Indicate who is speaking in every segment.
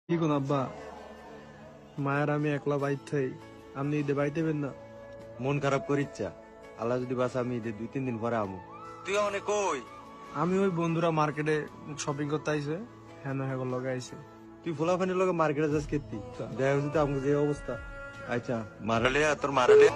Speaker 1: কি কোন আব্বা মায়ের আমি একলা বাইর আপনি ঈদে বাইতেবেন না?
Speaker 2: মন খারাপ করিচ্ছা আল্লাহ যদি বাসা আমি ঈদের 2-3 দিন পরে আমু। তুই অনেক কই?
Speaker 1: আমি ওই বন্ধুরা মার্কেটে শপিং করতে আইছে, হ্যাঁ হ্যাঁ লগে আইছে।
Speaker 2: তুই ফোলাফানির লগে মার্কেটে যাস কেতি দেখা হচ্ছে তো আমাকে যে অবস্থা। আচ্ছা মারালে তোর মারালে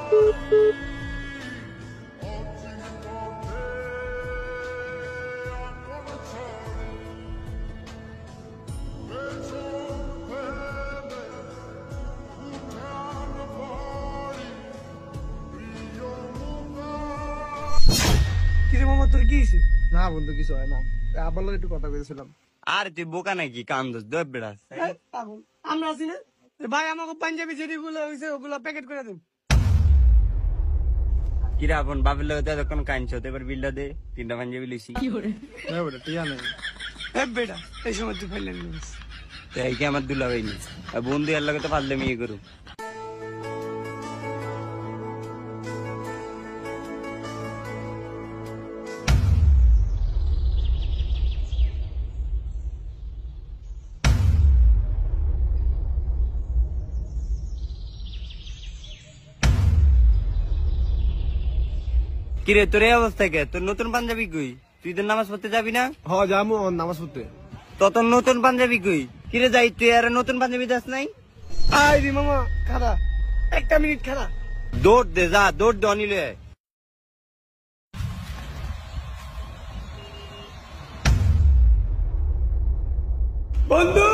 Speaker 1: কিরে মামা তোর কি হইছে? না বন্ধু কিছু হয় না, আবার লগে একটু কথা কইছিলাম।
Speaker 2: আর তুই বোকা নাকি কান্দস দব বেড়াস।
Speaker 1: আমরা আছি না ভাই, আমাকে পাঞ্জাবি যেগুলো হইছে ওগুলো প্যাকেট করে দিন।
Speaker 2: কিরা আপন বাপের লগে তো যখন কাঁদছ এবার বিলটা দে 3টা পাঞ্জাবি লইছি।
Speaker 1: হ্যাঁ বেটা টিয়া নাই। হ্যাঁ বেটা এই সময় তুই ফাইলেন
Speaker 2: তো এই কি আমার দুলা হইনি বন্ধু এর লগে তো পারলে মেয়ে করু। কিরে তোর এই অবস্থা কে? তোর নতুন পাঞ্জাবি কই? তুই তো নামাজ পড়তে যাবি না?
Speaker 1: হ যামু নামাজ পড়তে।
Speaker 2: তো তোর নতুন পাঞ্জাবি কই? কিরে যাই তুই আর নতুন পাঞ্জাবি দাস নাই?
Speaker 1: আই রে মামা খারা, একটা মিনিট খারা।
Speaker 2: দৌড় দে যা দৌড় দে অনিলে।
Speaker 1: বন্ধু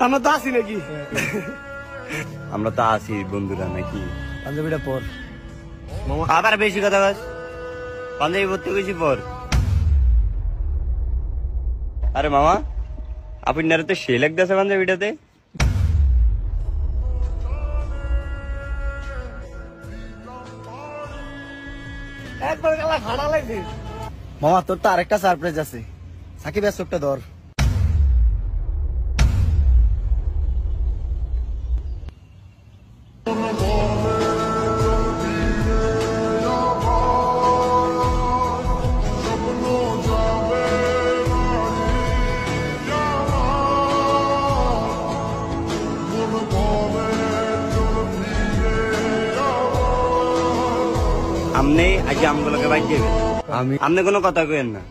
Speaker 1: আমরা তো আসি নাকি?
Speaker 2: আমরা তো আছি বন্ধুরা নাকি?
Speaker 1: পাঞ্জাবিটা পর মামা।
Speaker 2: আবার বেশি কথা বল, পাঞ্জাবি পড়তে গেছি পর। আরে মামা আপনার তো সে লাগতেছে পাঞ্জাবিটাতে।
Speaker 1: একবার গেলা খাড়া লাগছে।
Speaker 3: মামা তোর তো আরেকটা সারপ্রাইজ আছে, সাকিব এর চোখটা ধর।
Speaker 2: আপনি আজ আমগুলোকে বাইর যাবেন, আপনি কোনো কথা কেন না।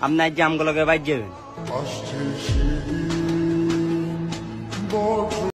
Speaker 2: আপনি আজ আমগুলোকে বাইর যাবেন।